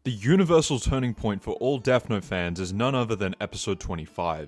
The universal turning point for all Death Note fans is none other than episode 25.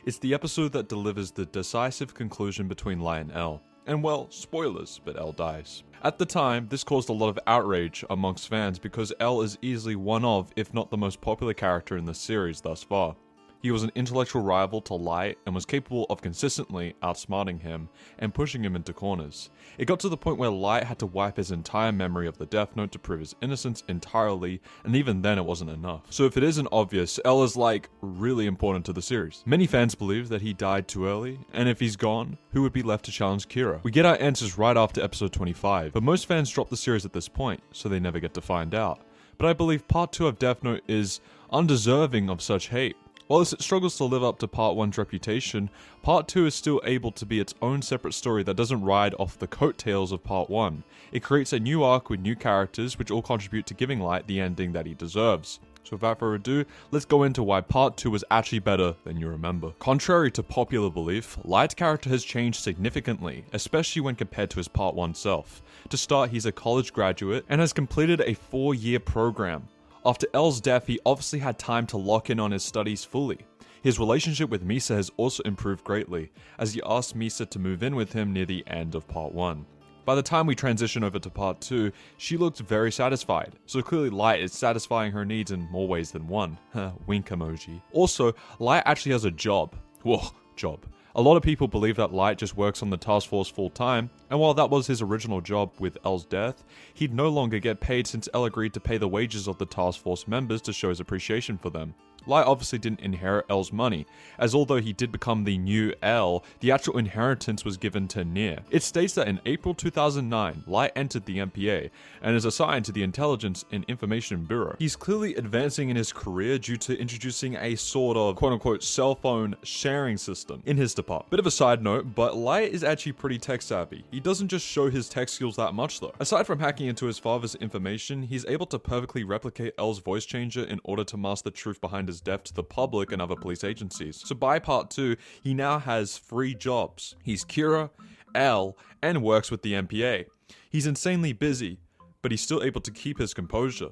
It's the episode that delivers the decisive conclusion between Light and L. And well, spoilers, but L dies. At the time, this caused a lot of outrage amongst fans because L is easily one of, if not the most popular character in the series thus far. He was an intellectual rival to Light and was capable of consistently outsmarting him and pushing him into corners. It got to the point where Light had to wipe his entire memory of the Death Note to prove his innocence entirely, and even then it wasn't enough. So if it isn't obvious, L is like really important to the series. Many fans believe that he died too early, and if he's gone, who would be left to challenge Kira? We get our answers right after episode 25, but most fans drop the series at this point, so they never get to find out. But I believe part 2 of Death Note is undeserving of such hate. While it struggles to live up to Part 1's reputation, Part 2 is still able to be its own separate story that doesn't ride off the coattails of Part 1. It creates a new arc with new characters which all contribute to giving Light the ending that he deserves. So without further ado, let's go into why Part 2 was actually better than you remember. Contrary to popular belief, Light's character has changed significantly, especially when compared to his Part 1 self. To start, he's a college graduate and has completed a 4-year program. After L's death, he obviously had time to lock in on his studies fully. His relationship with Misa has also improved greatly, as he asked Misa to move in with him near the end of Part 1. By the time we transition over to Part 2, she looked very satisfied, so clearly Light is satisfying her needs in more ways than one. Wink emoji. Also, Light actually has a job. Whoa, job. A lot of people believe that Light just works on the task force full time, and while that was his original job with L's death, he'd no longer get paid since L agreed to pay the wages of the task force members to show his appreciation for them. Light obviously didn't inherit L's money, as although he did become the new L, the actual inheritance was given to Nier. It states that in April 2009, Light entered the MPA and is assigned to the Intelligence and Information Bureau. He's clearly advancing in his career due to introducing a sort of quote-unquote cell phone sharing system in his department. Bit of a side note, but Light is actually pretty tech savvy. He doesn't just show his tech skills that much though. Aside from hacking into his father's information, he's able to perfectly replicate L's voice changer in order to mask the truth behind his death to the public and other police agencies. So by Part 2, he now has 3 jobs. He's Kira, L, and works with the MPA. He's insanely busy, but he's still able to keep his composure.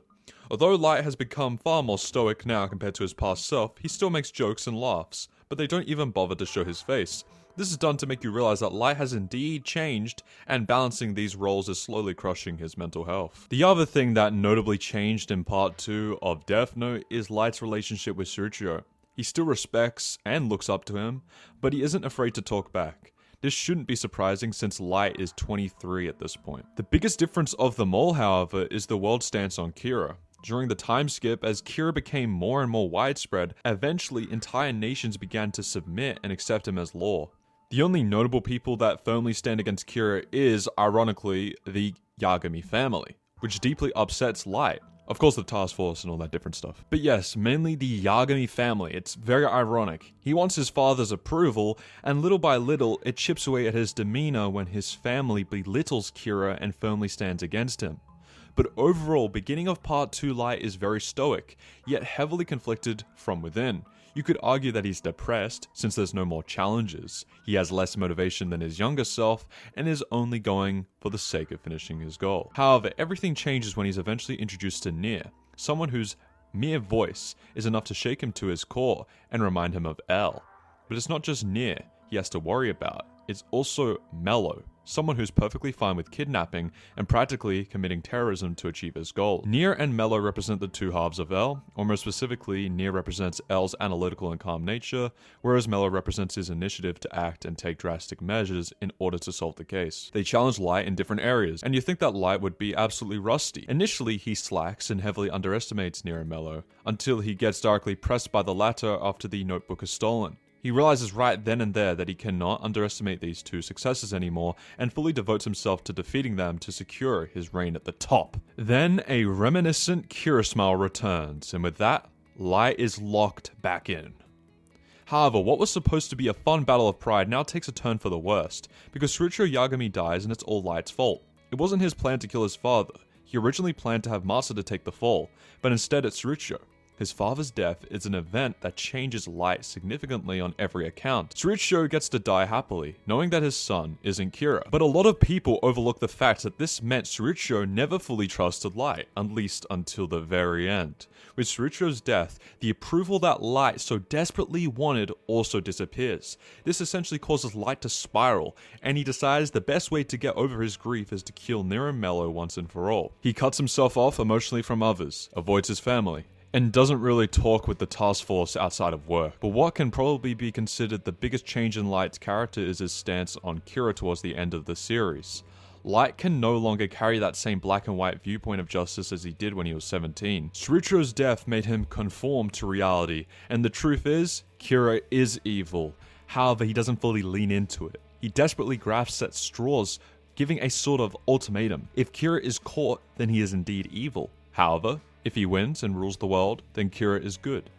Although Light has become far more stoic now compared to his past self, he still makes jokes and laughs, but they don't even bother to show his face. This is done to make you realize that Light has indeed changed, and balancing these roles is slowly crushing his mental health. The other thing that notably changed in Part 2 of Death Note is Light's relationship with Tsuchiyo. He still respects and looks up to him, but he isn't afraid to talk back. This shouldn't be surprising since Light is 23 at this point. The biggest difference of them all, however, is the world's stance on Kira. During the time skip, as Kira became more and more widespread, eventually entire nations began to submit and accept him as law. The only notable people that firmly stand against Kira is, ironically, the Yagami family, which deeply upsets Light. Of course the task force and all that different stuff. But yes, mainly the Yagami family. It's very ironic. He wants his father's approval, and little by little, it chips away at his demeanor when his family belittles Kira and firmly stands against him. But overall, beginning of Part 2 Light is very stoic, yet heavily conflicted from within. You could argue that he's depressed, since there's no more challenges. He has less motivation than his younger self, and is only going for the sake of finishing his goal. However, everything changes when he's eventually introduced to Nier, someone whose mere voice is enough to shake him to his core and remind him of L. But it's not just Nier he has to worry about, it's also Mello, someone who's perfectly fine with kidnapping and practically committing terrorism to achieve his goal. Nier and Mello represent the two halves of L, or more specifically, Nier represents L's analytical and calm nature, whereas Mello represents his initiative to act and take drastic measures in order to solve the case. They challenge Light in different areas, and you think that Light would be absolutely rusty. Initially, he slacks and heavily underestimates Nier and Mello, until he gets darkly pressed by the latter after the notebook is stolen. He realizes right then and there that he cannot underestimate these two successes anymore and fully devotes himself to defeating them to secure his reign at the top. Then a reminiscent Kira smile returns, and with that, Light is locked back in. However, what was supposed to be a fun battle of pride now takes a turn for the worst, because Tsuchiyo Yagami dies and it's all Light's fault. It wasn't his plan to kill his father. He originally planned to have Masa to take the fall, but instead it's Tsuchiyo. His father's death is an event that changes Light significantly on every account. Tsuruchiro gets to die happily, knowing that his son isn't Kira. But a lot of people overlook the fact that this meant Tsuruchiro never fully trusted Light, at least until the very end. With Tsuruchiro's death, the approval that Light so desperately wanted also disappears. This essentially causes Light to spiral, and he decides the best way to get over his grief is to kill Nier and Mello once and for all. He cuts himself off emotionally from others, avoids his family, and doesn't really talk with the task force outside of work. But what can probably be considered the biggest change in Light's character is his stance on Kira towards the end of the series. Light can no longer carry that same black and white viewpoint of justice as he did when he was 17. Tsuruchiro's death made him conform to reality, and the truth is, Kira is evil. However, he doesn't fully lean into it. He desperately grasps at straws, giving a sort of ultimatum. If Kira is caught, then he is indeed evil. However, if he wins and rules the world, then Kira is good.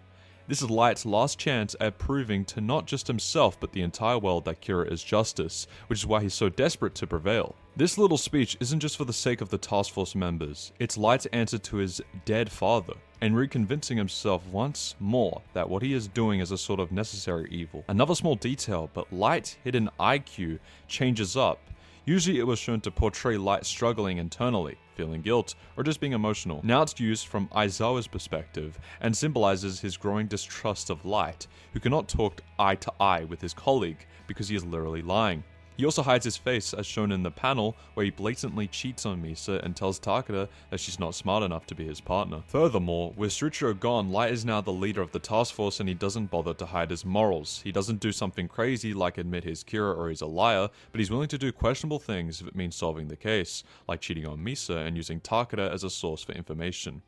This is Light's last chance at proving to not just himself but the entire world that Kira is justice, which is why he's so desperate to prevail. This little speech isn't just for the sake of the task force members, it's Light's answer to his dead father, and reconvincing himself once more that what he is doing is a sort of necessary evil. Another small detail, but Light's hidden IQ changes up. Usually it was shown to portray Light struggling internally, feeling guilt, or just being emotional. Now it's used from Aizawa's perspective, and symbolizes his growing distrust of Light, who cannot talk eye to eye with his colleague, because he is literally lying. He also hides his face, as shown in the panel where he blatantly cheats on Misa and tells Takeda that she's not smart enough to be his partner. Furthermore, with Tsuruchiro gone, Light is now the leader of the task force and he doesn't bother to hide his morals. He doesn't do something crazy like admit he's Kira or he's a liar, but he's willing to do questionable things if it means solving the case, like cheating on Misa and using Takeda as a source for information.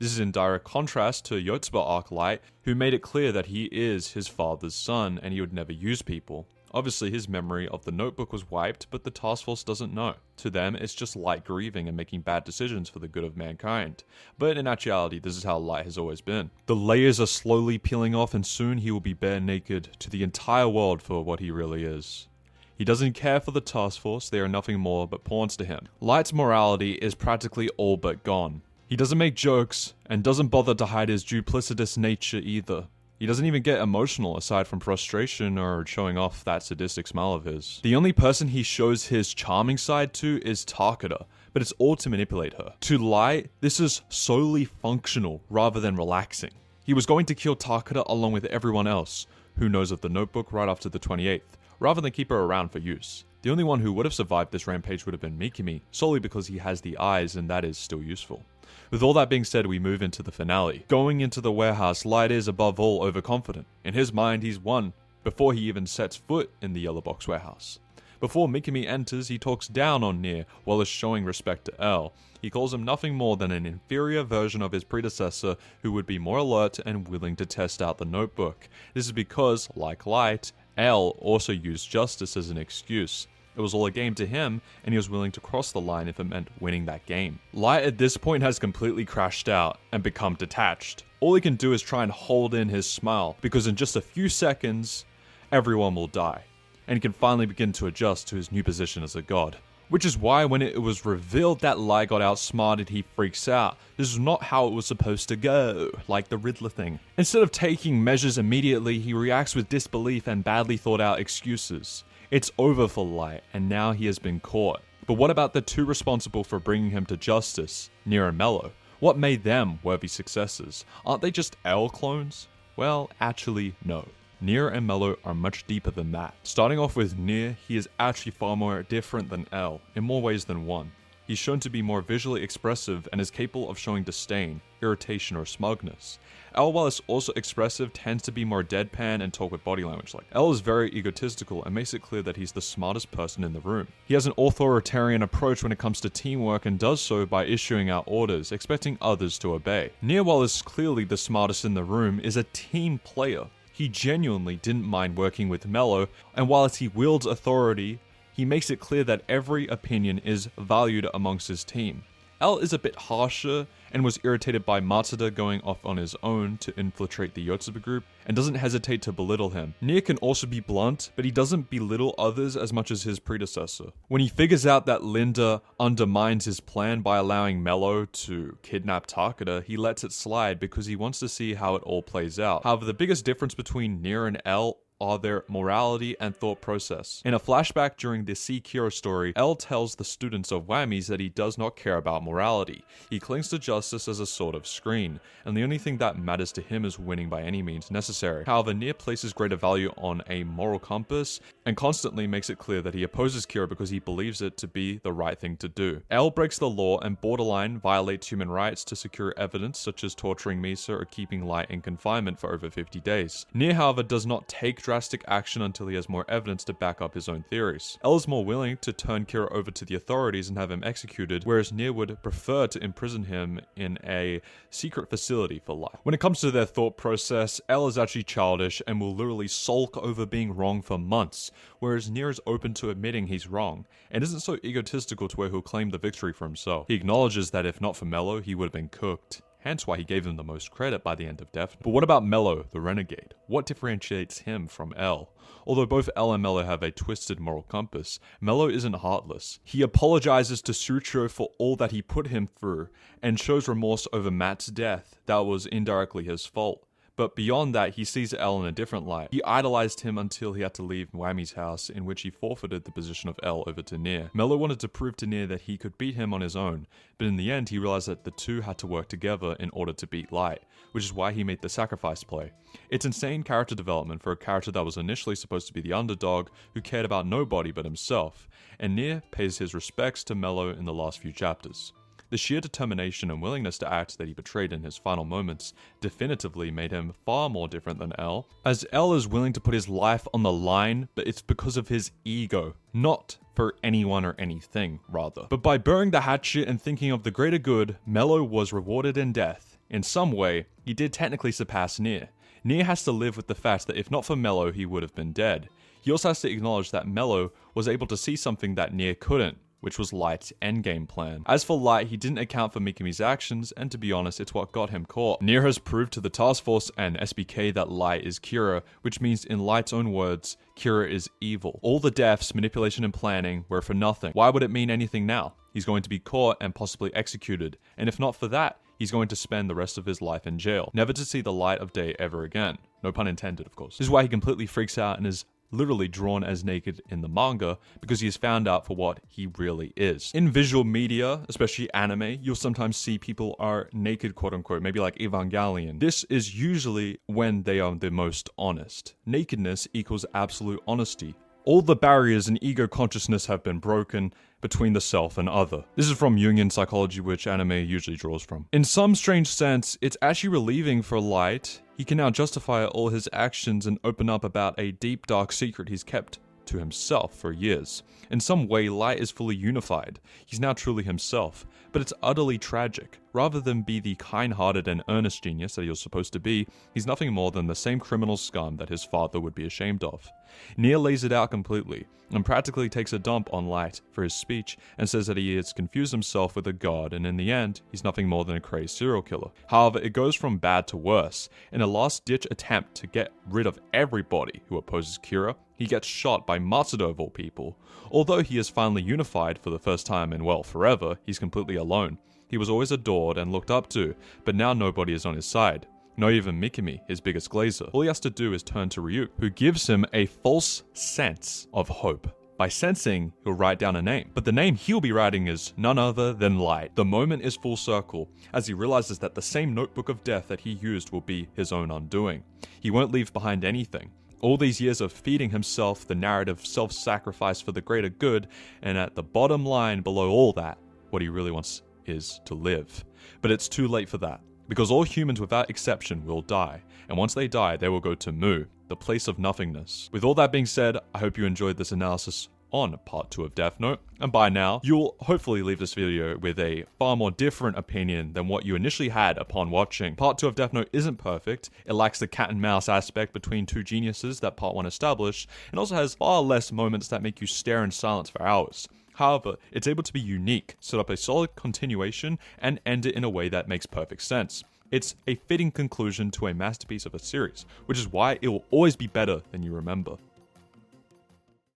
This is in direct contrast to Yotsuba arc Light, who made it clear that he is his father's son and he would never use people. Obviously, his memory of the notebook was wiped, but the task force doesn't know. To them, it's just Light grieving and making bad decisions for the good of mankind. But in actuality, this is how Light has always been. The layers are slowly peeling off and soon he will be bare naked to the entire world for what he really is. He doesn't care for the task force, they are nothing more but pawns to him. Light's morality is practically all but gone. He doesn't make jokes, and doesn't bother to hide his duplicitous nature either. He doesn't even get emotional aside from frustration or showing off that sadistic smile of his. The only person he shows his charming side to is Takeda, but it's all to manipulate her. To Light, this is solely functional rather than relaxing. He was going to kill Takeda along with everyone else who knows of the notebook right after the 28th, rather than keep her around for use. The only one who would have survived this rampage would have been Mikami, solely because he has the eyes and that is still useful. With all that being said, we move into the finale. Going into the warehouse, Light is above all overconfident. In his mind, he's won before he even sets foot in the yellow box warehouse. Before Mikami enters, he talks down on Nier while showing respect to L. He calls him nothing more than an inferior version of his predecessor who would be more alert and willing to test out the notebook. This is because, like Light, L also used justice as an excuse. It was all a game to him, and he was willing to cross the line if it meant winning that game. Light at this point has completely crashed out and become detached. All he can do is try and hold in his smile, because in just a few seconds, everyone will die, and he can finally begin to adjust to his new position as a god. Which is why when it was revealed that Light got outsmarted, he freaks out. This is not how it was supposed to go, like the Riddler thing. Instead of taking measures immediately, he reacts with disbelief and badly thought out excuses. It's over for Light, and now he has been caught. But what about the two responsible for bringing him to justice, Nier and Mello? What made them worthy successors? Aren't they just L clones? Well, actually, no. Nier and Mello are much deeper than that. Starting off with Nier, he is actually far more different than L, in more ways than one. He's shown to be more visually expressive and is capable of showing disdain, irritation, or smugness. L, while is also expressive, tends to be more deadpan and talk with body language like. L is very egotistical and makes it clear that he's the smartest person in the room. He has an authoritarian approach when it comes to teamwork and does so by issuing out orders, expecting others to obey. Nier, while is clearly the smartest in the room, is a team player. He genuinely didn't mind working with Mello, and while he wields authority, he makes it clear that every opinion is valued amongst his team. L is a bit harsher and was irritated by Matsuda going off on his own to infiltrate the Yotsuba group, and doesn't hesitate to belittle him. Nier can also be blunt, but he doesn't belittle others as much as his predecessor. When he figures out that Linda undermines his plan by allowing Mello to kidnap Takeda, he lets it slide because he wants to see how it all plays out. However, the biggest difference between Nier and L are their morality and thought process. In a flashback during the See Kira story, L tells the students of Whammies that he does not care about morality. He clings to justice as a sort of screen, and the only thing that matters to him is winning by any means necessary. However, Nier places greater value on a moral compass, and constantly makes it clear that he opposes Kira because he believes it to be the right thing to do. L breaks the law and borderline violates human rights to secure evidence, such as torturing Misa or keeping Light in confinement for over 50 days. Nier, however, does not take drastic action until he has more evidence to back up his own theories. L is more willing to turn Kira over to the authorities and have him executed, whereas Nier would prefer to imprison him in a secret facility for life. When it comes to their thought process, L is actually childish and will literally sulk over being wrong for months, whereas Nier is open to admitting he's wrong, and isn't so egotistical to where he'll claim the victory for himself. He acknowledges that if not for Mello, he would have been cooked. Hence why he gave him the most credit by the end of Death Note. But what about Mello, the renegade? What differentiates him from L? Although both L and Mello have a twisted moral compass, Mello isn't heartless. He apologizes to Sucho for all that he put him through, and shows remorse over Matt's death that was indirectly his fault. But beyond that, he sees L in a different light. He idolized him until he had to leave Whammy's house, in which he forfeited the position of L over to Nier. Mello wanted to prove to Nier that he could beat him on his own, but in the end he realized that the two had to work together in order to beat Light, which is why he made the sacrifice play. It's insane character development for a character that was initially supposed to be the underdog, who cared about nobody but himself, and Nier pays his respects to Mello in the last few chapters. The sheer determination and willingness to act that he betrayed in his final moments definitively made him far more different than L, as L is willing to put his life on the line, but it's because of his ego, not for anyone or anything, rather. But by burying the hatchet and thinking of the greater good, Mello was rewarded in death. In some way, he did technically surpass Nier. Nier has to live with the fact that if not for Mello, he would have been dead. He also has to acknowledge that Mello was able to see something that Nier couldn't, which was Light's endgame plan. As for Light, he didn't account for Mikami's actions, and to be honest, it's what got him caught. Nier has proved to the task force and SBK that Light is Kira, which means in Light's own words, Kira is evil. All the deaths, manipulation and planning were for nothing. Why would it mean anything now? He's going to be caught and possibly executed, and if not for that, he's going to spend the rest of his life in jail, never to see the light of day ever again. No pun intended, of course. This is why he completely freaks out and is literally drawn as naked in the manga, because he is found out for what he really is. In visual media, especially anime, you'll sometimes see people are naked, quote unquote, maybe like Evangelion. This is usually when they are the most honest. Nakedness equals absolute honesty. All the barriers in ego consciousness have been broken between the self and other. This is from Jungian psychology, which anime usually draws from. In some strange sense, it's actually relieving for Light. He can now justify all his actions and open up about a deep, dark secret he's kept to himself for years. In some way, Light is fully unified. He's now truly himself, but it's utterly tragic. Rather than be the kind-hearted and earnest genius that he was supposed to be, he's nothing more than the same criminal scum that his father would be ashamed of. Nier lays it out completely, and practically takes a dump on Light for his speech, and says that he has confused himself with a god, and in the end, he's nothing more than a crazed serial killer. However, it goes from bad to worse. In a last-ditch attempt to get rid of everybody who opposes Kira, he gets shot by Matsuda of all people. Although he is finally unified for the first time in, well, forever, he's completely alone. He was always adored and looked up to, but now nobody is on his side. Not even Mikami, his biggest glazer. All he has to do is turn to Ryuk, who gives him a false sense of hope. By sensing, he'll write down a name. But the name he'll be writing is none other than Light. The moment is full circle, as he realizes that the same notebook of death that he used will be his own undoing. He won't leave behind anything. All these years of feeding himself the narrative self-sacrifice for the greater good, and at the bottom line below all that, what he really wants is to live. But it's too late for that, because all humans without exception will die, and once they die, they will go to Mu, the place of nothingness. With all that being said, I hope you enjoyed this analysis on part 2 of Death Note, and by now, you'll hopefully leave this video with a far more different opinion than what you initially had upon watching. Part 2 of Death Note isn't perfect, it lacks the cat and mouse aspect between two geniuses that part 1 established, and also has far less moments that make you stare in silence for hours. However, it's able to be unique, set up a solid continuation, and end it in a way that makes perfect sense. It's a fitting conclusion to a masterpiece of a series, which is why it will always be better than you remember.